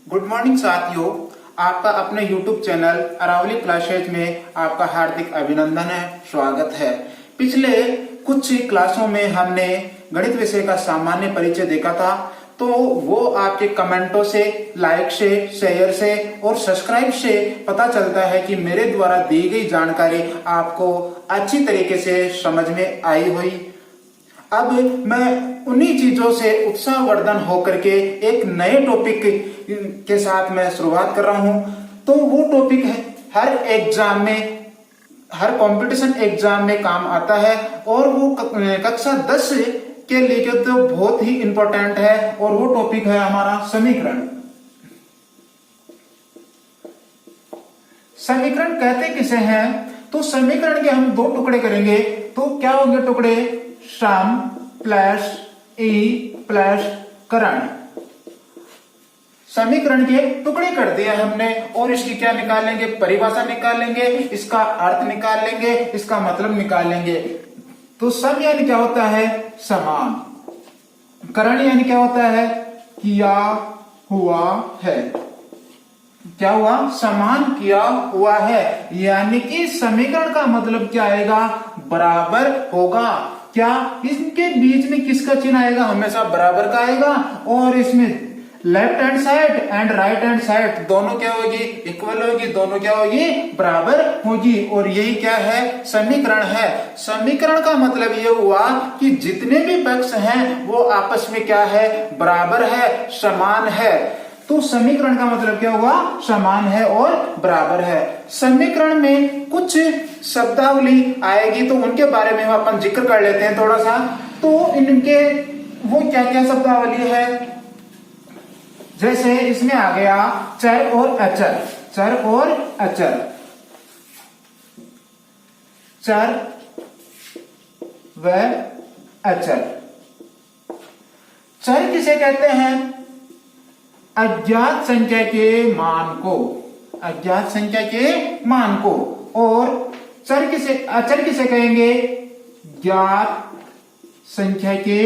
Good morning साथियों, आपका अपने YouTube चैनल अरावली क्लासेज में आपका हार्दिक अभिनंदन है, स्वागत है। पिछले कुछ क्लासों में हमने गणित विषय का सामान्य परिचय देखा था, तो वो आपके कमेंटों से, लाइक से, शेयर से और सब्सक्राइब से पता चलता है कि मेरे द्वारा दी गई जानकारी आपको अच्छी तरीके से समझ में आई हुई। अब मैं उन्हीं चीजों से उत्साहवर्धन होकर के एक नए टॉपिक के साथ मैं शुरुआत कर रहा हूं। तो वो टॉपिक है हर एग्जाम में, हर कंपटीशन एग्जाम में काम आता है और वो कक्षा 10 के लिए तो बहुत ही इंपॉर्टेंट है। और वो टॉपिक है हमारा समीकरण। समीकरण कहते किसे हैं? तो समीकरण के हम दो टुकड़े करेंगे। तो क्या होंगे टुकड़े? सम प्लस ई प्लस करण। समीकरण के टुकड़े कर दिया हमने और इसकी क्या निकाल लेंगे? परिभाषा निकाल लेंगे, इसका अर्थ निकाल लेंगे, इसका मतलब निकाल लेंगे। तो सम यानी क्या होता है? समान। करण यानी क्या होता है? किया हुआ है। क्या हुआ? समान किया हुआ है। यानी कि समीकरण का मतलब क्या आएगा? बराबर होगा। क्या इनके बीच में किसका चिन्ह आएगा? हमेशा बराबर का आएगा। और इसमें left hand side and right hand side दोनों क्या होगी? इक्वल होगी, दोनों क्या होगी? बराबर होगी। और यही क्या है? समीकरण है। समीकरण का मतलब ये हुआ कि जितने भी पक्ष हैं वो आपस में क्या है? बराबर है, समान है। तो समीकरण का मतलब क्या हुआ? समान है और बराबर है। समीकरण में कुछ शब्दावली आएगी तो उनके बारे में हम अपन जिक्र कर लेते हैं थोड़ा सा। तो इनके वो क्या क्या शब्दावली है? जैसे इसमें आ गया चर और अचर। चर और अचर। चर व अचर। चर किसे कहते हैं? अज्ञात संख्या के मान को। अज्ञात संख्या के मान को। और चर किसे, अचर किसे कहेंगे? ज्ञात संख्या के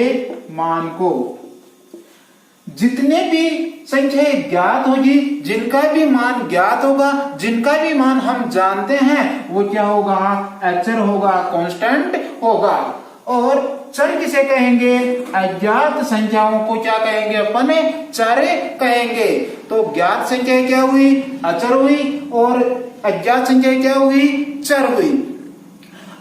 मान को। जितने भी संख्या ज्ञात होगी, जिनका भी मान ज्ञात होगा, जिनका भी मान हम जानते हैं, वो क्या होगा? अचर होगा, कांस्टेंट होगा। और चर किसे कहेंगे? अज्ञात संख्याओं को क्या कहेंगे? अपन चर कहेंगे। तो ज्ञात संख्या क्या हुई? अचर हुई। और अज्ञात संख्या क्या हुई? चर हुई।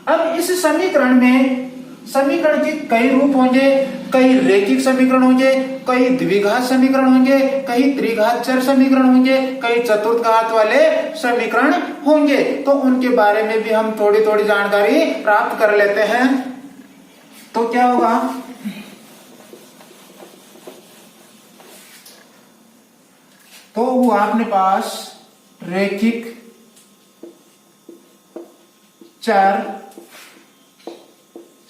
अब इस समीकरण में समीकरण के कई रूप होंगे। कई रेखिक समीकरण होंगे, कई द्विघात समीकरण होंगे, कई त्रिघात चर समीकरण होंगे, कई चतुर्थ घात वाले समीकरण होंगे। तो उनके बारे में भी हम थोड़ी थोड़ी जानकारी प्राप्त कर लेते हैं। तो क्या होगा? तो वो अपने पास रेखिक चर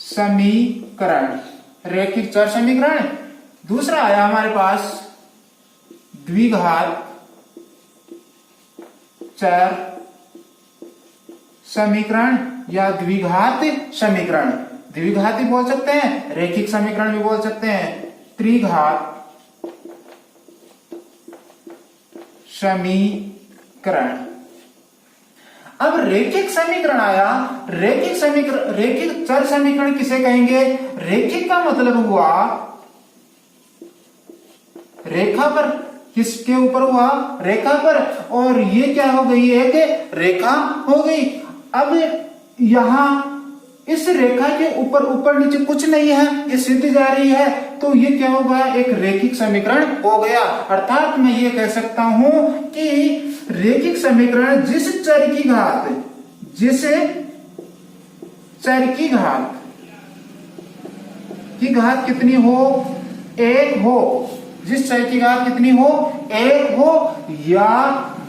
समीकरण, रेखिक चर समीकरण। दूसरा आया हमारे पास द्विघात चर समीकरण या द्विघात समीकरण। द्विघात भी बोल सकते हैं, रेखिक समीकरण भी बोल सकते हैं। त्रिघात समीकरण। अब रेखिक समीकरण आया। रेखिक समीकरण, रेखिक चर समीकरण किसे कहेंगे? रेखिक का मतलब हुआ रेखा पर। किसके ऊपर हुआ? रेखा पर। और ये क्या हो गई? एक रेखा हो गई। अब यहां इस रेखा के ऊपर ऊपर नीचे कुछ नहीं है, ये सीधी जा रही है। तो ये क्या होगा? एक रेखिक समीकरण हो गया। अर्थात मैं ये कह सकता हूं कि रेखिक समीकरण जिस चर की घात, जिस चर की घात कितनी हो? एक हो। जिस चर की घात कितनी हो? एक हो। या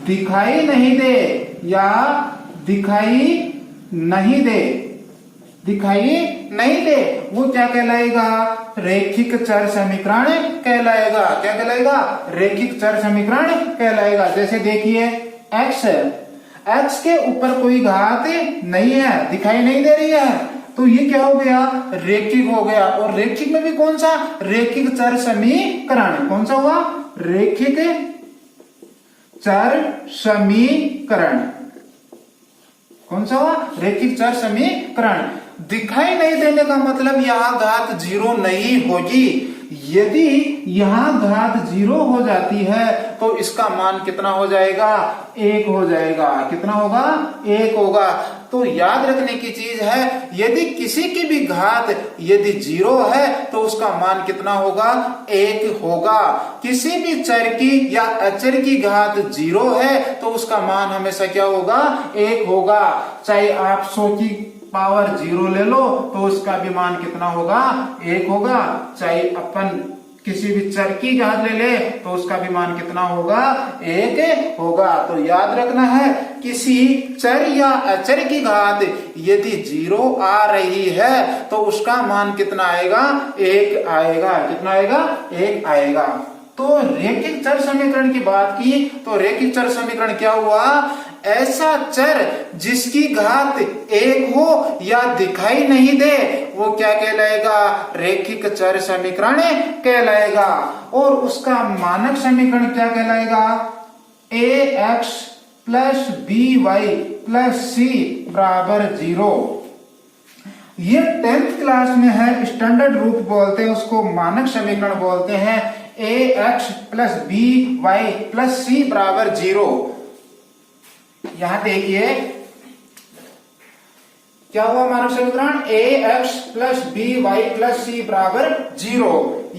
दिखाई नहीं दे, या दिखाई नहीं दे, दिखाई नहीं दे, वो क्या कहलाएगा? रेखिक चर समीकरण कहलाएगा। क्या कहलाएगा? रेखिक चर समीकरण कहलाएगा। जैसे देखिए x, x के ऊपर कोई घात नहीं है, दिखाई नहीं दे रही है, तो ये क्या हो गया? रेखिक हो गया। और रेखिक में भी कौन सा? रेखिक चर समीकरण। कौन सा हुआ? रेखिक चर समीकरण। कौन सा हुआ? रैखिक चर समीकरण। दिखाई नहीं देने का मतलब यहां घात 0 नहीं होगी। यदि यहां घात 0 हो जाती है तो इसका मान कितना हो जाएगा? 1 हो जाएगा। कितना होगा? 1 होगा। तो याद रखने की चीज है, यदि किसी की भी घात यदि 0 है तो उसका मान कितना होगा? 1 होगा। किसी भी चर की या अचर की घात 0 है तो उसका मान हमेशा क्या होगा? 1 होगा। चाहे आप 100 की पावर 0 ले लो तो उसका भी मान कितना होगा? 1 होगा। चाहे अपन किसी भी चर की घात ले ले तो उसका भी मान कितना होगा? 1 होगा। तो याद रखना है, किसी चर या अचर की घात यदि 0 आ रही है तो उसका मान कितना आएगा? 1 आएगा। कितना आएगा? 1 आएगा। तो रैखिक चर समीकरण की बात की तो रैखिक चर समीकरण क्या हुआ? ऐसा चर जिसकी घात 1 हो या दिखाई नहीं दे वो क्या कहलाएगा? रैखिक चर समीकरण कहलाएगा। और उसका मानक समीकरण क्या कहलाएगा? ax plus by plus c बराबर 0। ये 10th क्लास में है, स्टैंडर्ड रूप बोलते हैं उसको, मानक समीकरण बोलते हैं। ax plus by plus c बराबर 0। यहां देखिए क्या हुआ मानक समीकरण? ax plus by plus c बराबर 0।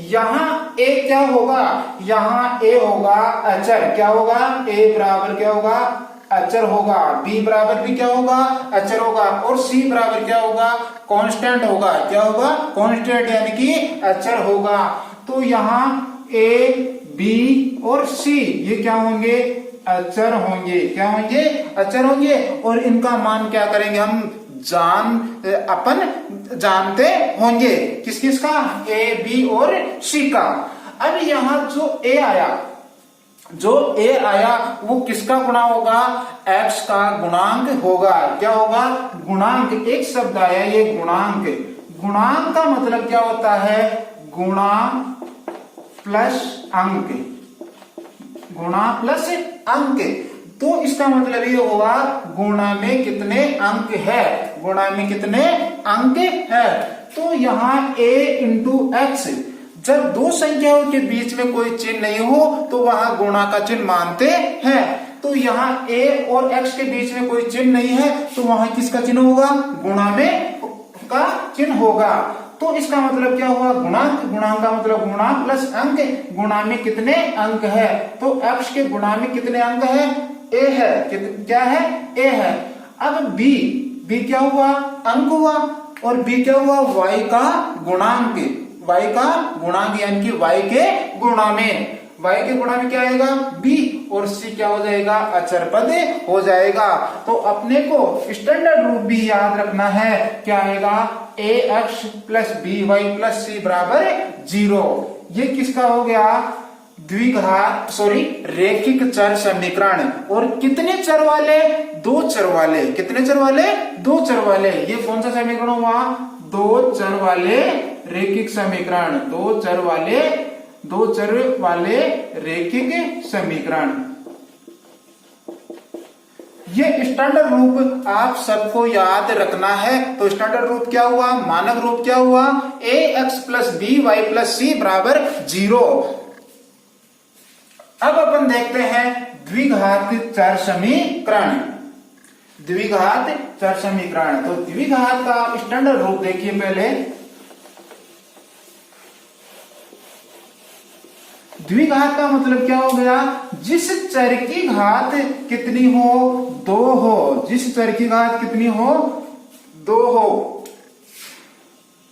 यहां a क्या होगा? यहां a होगा अचर। क्या होगा? a बराबर क्या होगा? अचर होगा। b बराबर भी क्या होगा? अचर होगा। और c बराबर क्या होगा? कांस्टेंट होगा। क्या होगा? कांस्टेंट यानी कि अचर होगा। तो यहाँ a b और c ये क्या होंगे? अचर होंगे। क्या होंगे? अचर होंगे। और इनका मान क्या करेंगे हम? अपन जानते होंगे। किस किस का? a b और c का। अब यहां जो a आया वो किसका गुणा होगा? x का गुणांक होगा। क्या होगा? गुणांक। एक शब्द आया ये गुणांक। गुणांक का मतलब क्या होता है? गुणा प्लस अंक। गुणा प्लस अंक। तो इसका मतलब ये होगा गुणा में कितने अंक है? गुणा में कितने अंक है? तो यहाँ a इंटू एक्स, जब दो संख्याओं के बीच में कोई चिन्ह नहीं हो तो वहां गुणा का चिन्ह मानते हैं। तो यहाँ a और x के बीच में कोई चिन्ह नहीं है तो वहां किसका चिन्ह होगा? गुणा में का चिन्ह होगा। तो इसका मतलब क्या हुआ? गुणांक। गुणांक का मतलब गुणा प्लस अंक। गुणा में कितने अंक है? तो x के गुणा में कितने अंक है? a है। क्या है? a है। अब b क्या हुआ? अंक हुआ। और b क्या हुआ? y का गुणांक। y का गुणांक यानी कि y के गुणा में। y के गुणा में क्या आएगा? b। और c क्या हो जाएगा? अचर पद हो जाएगा। तो अपने को स्टैंडर्ड रूप भी याद रखना है। क्या आएगा? ax plus by plus c बराबर 0। ये किसका हो गया? रैखिक चर समीकरण। और कितने चर वाले? 2 चर वाले। कितने चर वाले? 2 चर वाले। ये कौन सा समीकरण हुआ? 2 चर वाले रैखिक समीकरण। 2 चर वाले रैखिक समीकरण। ये स्टैंडर्ड रूप आप सबको याद रखना है। तो स्टैंडर्ड रूप क्या हुआ? मानक रूप क्या हुआ? ax plus by plus c बराबर 0। अब अपन देखते हैं द्विघात चर समीकरण। द्विघात चर समीकरण। तो द्विघात का स्टैंडर्ड रूप देखिए पहले। द्विघात का मतलब क्या हो गया? जिस चर की घात कितनी हो? 2 हो। जिस चर की घात कितनी हो? 2 हो।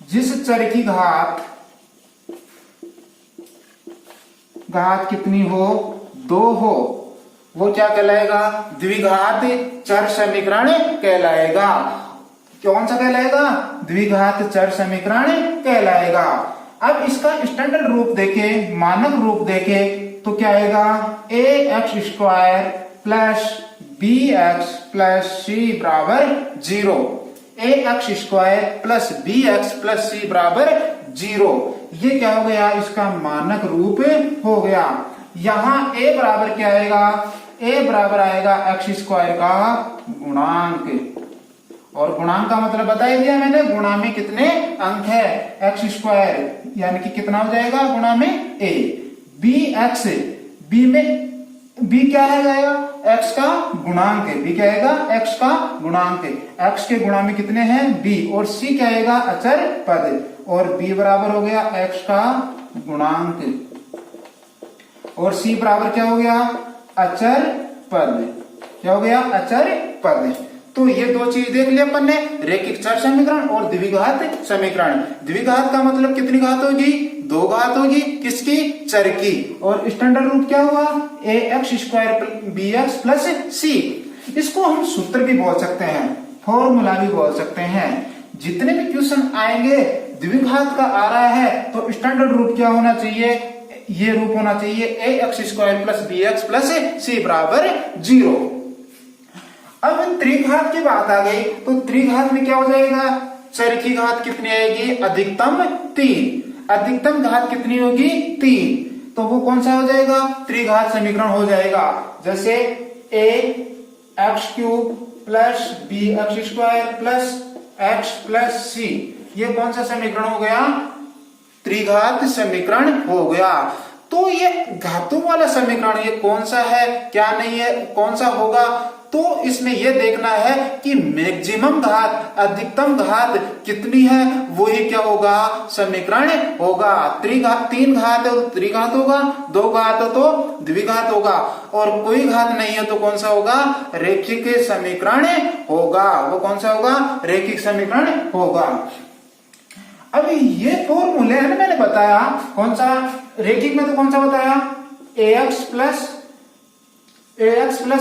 जिस चर की घात कितनी हो? 2 हो, वो क्या कहलाएगा? द्विघात चर समीकरण कहलाएगा। कौन सा कहलाएगा? द्विघात चर समीकरण कहलाएगा। अब इसका स्टैंडर्ड रूप देखें, मानक रूप देखें तो क्या आएगा? ax square plus bx plus c बराबर 0। ax square plus bx plus c बराबर 0। ये क्या हो गया? इसका मानक रूप हो गया। यहाँ a बराबर क्या आएगा? ए बराबर आएगा एक्स स्क्वायर का गुणांक, और गुणांक का मतलब बता ही दिया मैंने, गुणा में कितने अंक है, एक्स स्क्वायर, यानी कि कितना हो जाएगा गुणा में ए, बी एक्स, बी में बी क्या है जाएगा, एक्स का गुणांक है, बी क्या आएगा एक्स का गुणांक है, एक्स के गुणा में कितने हैं बी, और सी क्या आएगा अचर पद, और बी बराबर हो गया एक्स का गुणांक, और सी बराबर क्या हो गया अचर पद, क्या हो गया अचर पद। तो ये दो चीज देख लिया अपन ने, रैखिक चर समीकरण और द्विघात समीकरण। द्विघात का मतलब कितनी घात होगी, दो घात होगी, किसकी, चर की, और स्टैंडर्ड रूप क्या हुआ a x square b x plus c. इसको हम सूत्र भी बोल सकते हैं, फॉर्मूला भी बोल सकते हैं। जितने भी क्वेश्चन आएंगे द्विघात का आ रहा है तो स्टैंडर्ड रूप क्या होना चाहिए, ये रूप होना चाहिए a x square plus b x plus c बराबर 0। अब त्रिघात की बात आ गई तो त्रिघात में क्या हो जाएगा, चर की घात कितनी आएगी, अधिकतम 3, अधिकतम घात कितनी होगी 3, तो वो कौन सा हो जाएगा, त्रिघात समीकरण हो जाएगा। जैसे a x cube plus b x square plus x plus c, ये कौन सा समीकरण हो गया, त्रिघात समीकरण हो गया। तो ये घातों वाला समीकरण ये कौन सा है, क्या नहीं है, कौन सा होगा, तो इसमें यह देखना है कि मैक्सिमम घात अधिकतम घात कितनी है, वही क्या होगा समीकरण होगा। त्रिघात, तीन घात है तो त्रिघात होगा, दो घात हो तो द्विघात होगा, और कोई घात नहीं है तो कौन सा होगा, रैखिक समीकरण होगा। वो कौन सा होगा, रैखिक समीकरण होगा। अभी ये फॉर्मूले है ना, मैंने बताया कौन सा, रैखिक में तो कौन सा बताया, a x plus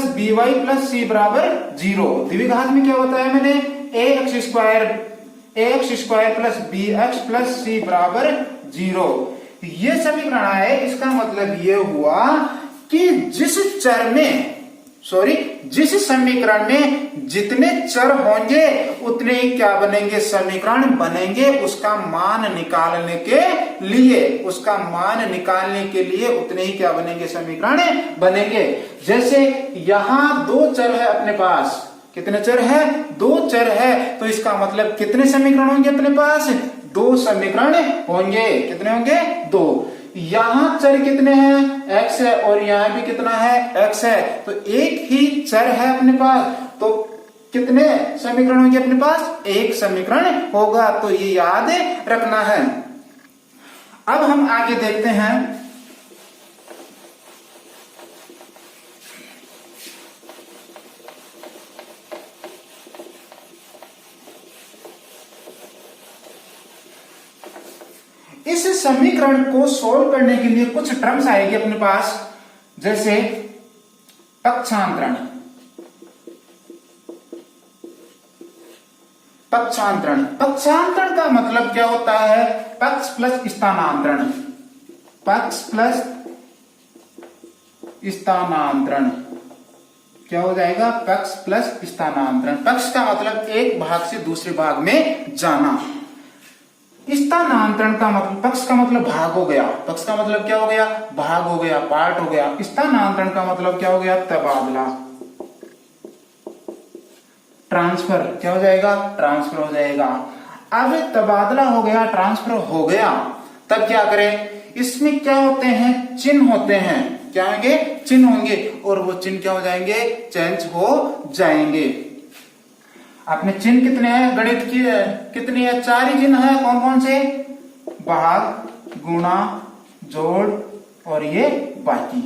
b y plus c बराबर 0। द्विघात में क्या बताया मैंने, a x square plus b x plus c बराबर 0। ये समीकरण आए, इसका मतलब ये हुआ कि जिस समीकरण में जितने चर होंगे उतने ही क्या बनेंगे, समीकरण बनेंगे। उसका मान निकालने के लिए उतने ही क्या बनेंगे, समीकरण बनेंगे। जैसे यहाँ दो चर है अपने पास, कितने चर है, दो चर है, तो इसका मतलब कितने समीकरण होंगे अपने पास, दो समीकरण होंगे। कितने होंगे, दो। यहां चर कितने हैं, x है, और यहां भी कितना है, x है, तो एक ही चर है अपने पास, तो कितने समीकरण होंगे अपने पास, एक समीकरण होगा। तो ये याद रखना है। अब हम आगे देखते हैं, इस समीकरण को सोल्व करने के लिए कुछ टर्म्स आएगी अपने पास, जैसे पक्षांतरण। पक्षांतरण का मतलब क्या होता है, पक्ष प्लस स्थानांतरण, पक्ष प्लस स्थानांतरण क्या हो जाएगा, पक्ष प्लस स्थानांतरण। पक्ष का मतलब एक भाग से दूसरे भाग में जाना, स्थानांतरण का मतलब, पक्ष का मतलब भाग हो गया, पक्ष का मतलब क्या हो गया, भाग हो गया, पार्ट हो गया। स्थानांतरण का मतलब क्या हो गया, तबादला, ट्रांसफर, क्या हो जाएगा, ट्रांसफर हो जाएगा। अब तबादला हो गया, ट्रांसफर हो गया, तब क्या करें, इसमें क्या होते हैं, चिन्ह होते हैं, क्या होंगे, चिन्ह होंगे, और वो चिन्ह क्या हो जाएंगे, चेंज हो जाएंगे। अपने चिन्ह कितने हैं, गणित की कितनी है, 4 ही चिन्ह है। कौन कौन से, भाग, गुणा, जोड़ और ये बाकी,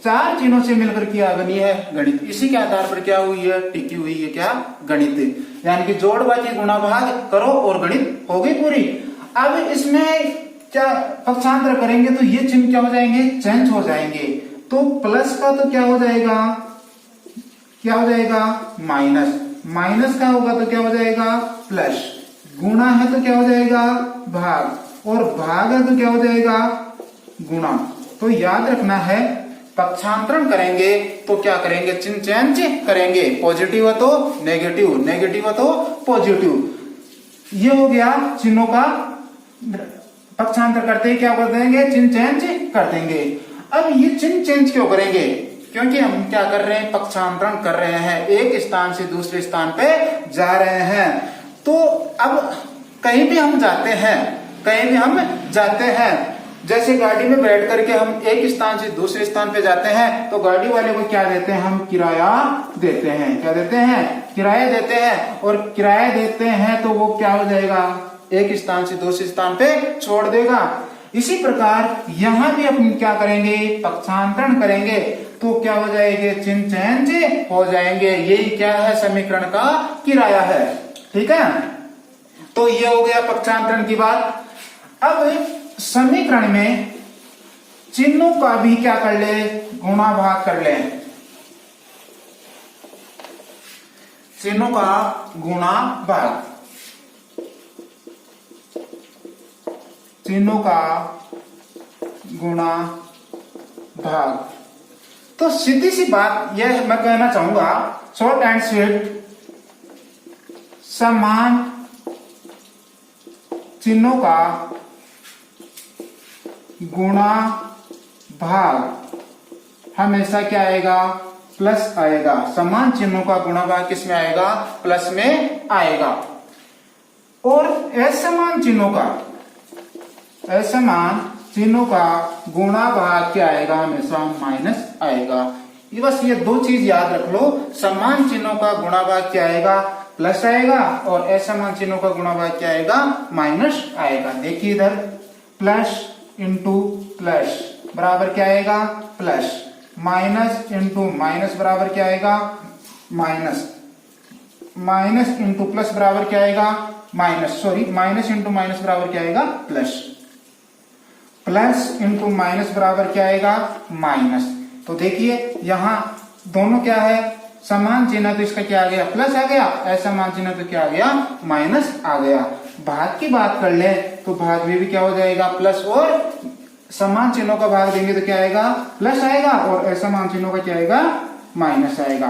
4 चिन्हों से मिलकर किया गणी है गणित। इसी के आधार पर क्या हुई है, टिकी हुई है क्या, गणित। यानी कि जोड़, बाकी, गुणा, भाग करो और गणित हो गई पूरी। अब इसमें क्या पक्षांतर करेंगे तो ये चिन्ह क्या हो जाएंगे, चेंज हो जाएंगे। तो प्लस का तो क्या हो जाएगा, माइनस, माइनस का होगा तो क्या हो जाएगा, प्लस, गुणा है तो क्या हो जाएगा, भाग, और भाग है तो क्या हो जाएगा, गुणा। तो याद रखना है, पक्षांतरण करेंगे तो क्या करेंगे, चिन्ह चेंज करेंगे, पॉजिटिव है तो नेगेटिव, नेगेटिव है तो पॉजिटिव। ये हो गया चिन्हों का, पक्षांतर करते ही क्या कर देंगे, चिन्ह चेंज कर देंगे। अब ये चिन्ह चेंज क्यों करेंगे, क्योंकि हम क्या कर रहे हैं, पक्षांतरण कर रहे हैं, एक स्थान से दूसरे स्थान पे जा रहे हैं। तो अब कहीं भी हम जाते हैं, जैसे गाड़ी में बैठ करके हम एक स्थान से दूसरे स्थान पे जाते हैं, तो गाड़ी वाले को क्या देते हैं, हम किराया देते हैं। क्या देते हैं, किराया देते हैं। और किराया देते हैं तो वो क्या हो जाएगा, एक स्थान से दूसरे स्थान पे छोड़ देगा। इसी प्रकार यहां भी अपन क्या करेंगे, पक्षांतरण करेंगे, तो क्या हो जाएंगे, चिन्ह चेंज हो जाएंगे। यही क्या है, समीकरण का किराया है। ठीक है, तो ये हो गया पक्षांतरण की बात। अब समीकरण में चिन्हों का भी क्या कर ले, गुणा भाग कर ले। चिन्हों का गुणा भाग, चिन्हों का गुणा भाग। तो सीधी सी बात यह मैं कहना चाहूंगा, शॉर्ट एंड स्वीट, समान चिन्हों का गुणा भाग हमेशा क्या आएगा, प्लस आएगा। समान चिन्हों का गुणा भाग किस में आएगा, प्लस में आएगा। और असमान चिन्हों का गुणा भाग क्या आएगा, हमेशा माइनस आएगा। ये बस ये दो चीज याद रख लो, समान चिन्हों का गुणा भाग क्या आएगा, प्लस आएगा, और असमान चिन्हों का गुणा भाग क्या आएगा, माइनस आएगा। देखिए इधर प्लस इंटू प्लस बराबर क्या आएगा, प्लस, माइनस इंटू माइनस बराबर क्या आएगा, माइनस, माइनस इंटू प्लस बराबर क्या आएगा, minus, sorry minus into minus बराबर क्या आएगा, प्लस, प्लस इंटू माइनस बराबर क्या आएगा, माइनस। तो देखिए यहां दोनों क्या है, समान चिन्ह, तो इसका क्या आ गया, प्लस आ गया, असमान चिन्ह तो क्या आ गया, माइनस आ गया। भाग की बात कर ले तो भाग में भी क्या हो जाएगा, प्लस, और समान चिन्हों का भाग देंगे तो क्या आएगा, प्लस आएगा, और असमान चिन्हों का क्या आएगा, माइनस आएगा।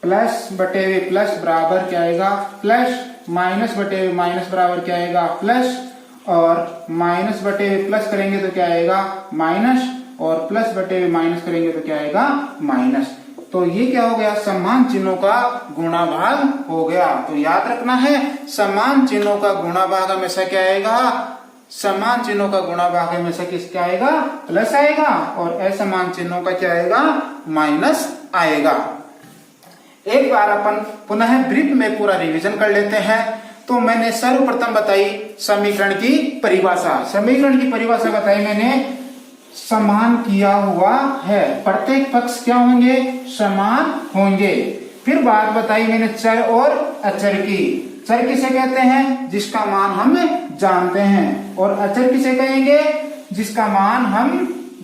प्लस बटे हुए प्लस बराबर क्या आएगा, प्लस, माइनस बटे हुए माइनस बराबर क्या आएगा, प्लस, और माइनस बटे हुए प्लस करेंगे तो क्या आएगा, माइनस, और प्लस बटे हुए माइनस करेंगे तो क्या आएगा, माइनस। तो ये क्या हो गया, समान चिन्हों का गुणा भाग हो गया। तो याद रखना है, समान चिन्हों का गुणा भाग हमेशा क्या आएगा, समान चिन्हों का गुणा भाग हमेशा किसका आएगा, प्लस आएगा, और असमान चिन्हों का क्या आएगा, माइनस आएगा। एक बार अपन पुनः ब्रीफ में पूरा रिवीजन कर लेते हैं। तो मैंने सर्वप्रथम बताई समीकरण की परिभाषा। समीकरण की परिभाषा बताई मैंने, समान किया हुआ है, प्रत्येक पक्ष क्या होंगे, समान होंगे। फिर बात बताई मैंने चर और अचर की। चर किसे कहते हैं, जिसका मान हम जानते हैं, और अचर किसे कहेंगे, जिसका मान हम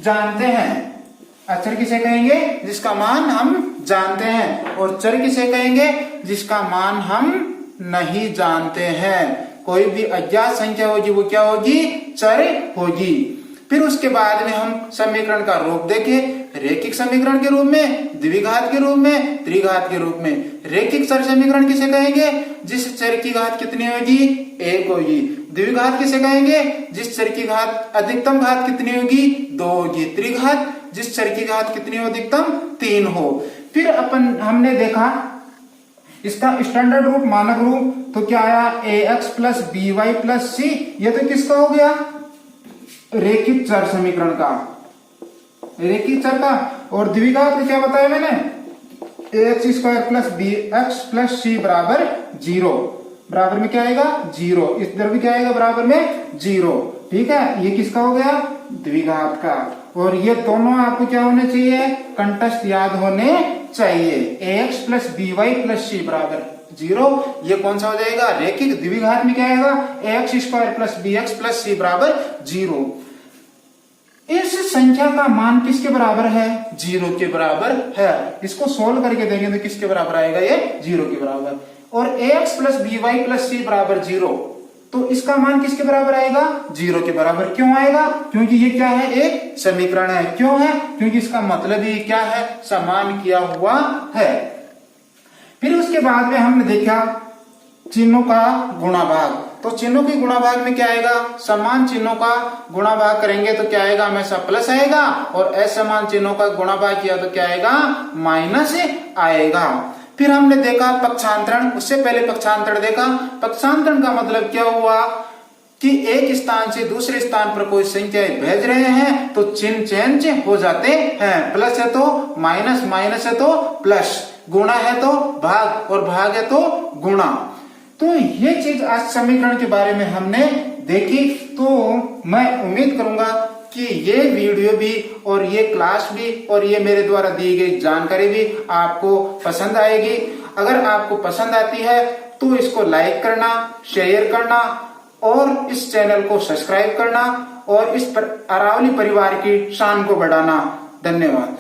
जानते हैं। अचर किसे कहेंगे, जिसका मान हम जानते हैं, और चर किसे कहेंगे, जिसका मान हम नहीं जानते हैं। कोई भी अज्ञात संख्या होगी वो क्या होगी, चर होगी। फिर उसके बाद में हम समीकरण का रूप देखे, रैखिक समीकरण के रूप में, द्विघात के रूप में, त्रिघात के रूप में। रैखिक चर समीकरण किसे कहेंगे, जिस चर की घात कितनी होगी, एक होगी। द्विघात किसे कहेंगे, जिस चर की घात अधिकतम घात कितनी होगी, दो होगी। त्रिघात, जिस चर की घात कितनी हो, अधिकतम तीन हो। फिर हमने देखा इसका स्टैंडर्ड रूप, मानक रूप, तो क्या आया, ax plus b y plus c. ये तो किसका हो गया, रैखिक चर समीकरण का, रैखिक चर का। और द्विघात में क्या बताया मैंने, ax square plus b x plus c बराबर जीरो। बराबर में क्या आएगा, जीरो। इधर भी क्या आएगा, बराबर में जीरो। ठीक है, ये किसका हो गया, द्विघात का। और ये दोनों आपको क्या होने चाहिए, कंटस्थ याद होने चाहिए। ax plus b y plus c बराबर जीरो, ये कौन सा हो जाएगा, रैखिक। द्विघात में क्या आएगा, ax square plus b x plus c बराबर जीरो। इस संख्या का मान किसके बराबर है, जीरो के बराबर है। इसको सोल्व करके देखें तो किसके बराबर आएगा, ये जीरो के बराबर। और ax plus b y plus c बराबर जीरो, तो इसका मान किसके बराबर आएगा, जीरो के बराबर। क्यों आएगा, क्योंकि ये क्या है, एक समीकरण है। क्यों है, क्योंकि इसका मतलब ये क्या है, समान किया हुआ है। फिर उसके बाद में हमने देखा चिन्हों का गुणा भाग। तो चिन्हों के गुणा भाग में क्या आएगा, समान चिन्हों का गुणा भाग करेंगे तो क्या आएगा, हमेशा प्लस आएगा, और असमान चिन्हों का गुणा भाग किया तो क्या आएगा, माइनस आएगा। फिर हमने देखा पक्षांतरण, उससे पहले पक्षांतरण देखा। पक्षांतरण का मतलब क्या हुआ कि एक स्थान से दूसरे स्थान पर कोई संख्या भेज रहे हैं तो चिन्ह चेंज हो जाते हैं, प्लस है तो माइनस, माइनस है तो प्लस, गुणा है तो भाग, और भाग है तो गुणा। तो ये चीज आज समीकरण के बारे में हमने देखी। तो मैं उम्मीद करूंगा कि ये वीडियो भी और ये क्लास भी और ये मेरे द्वारा दी गई जानकारी भी आपको पसंद आएगी। अगर आपको पसंद आती है तो इसको लाइक करना, शेयर करना और इस चैनल को सब्सक्राइब करना और इस अरावली परिवार की शान को बढ़ाना। धन्यवाद।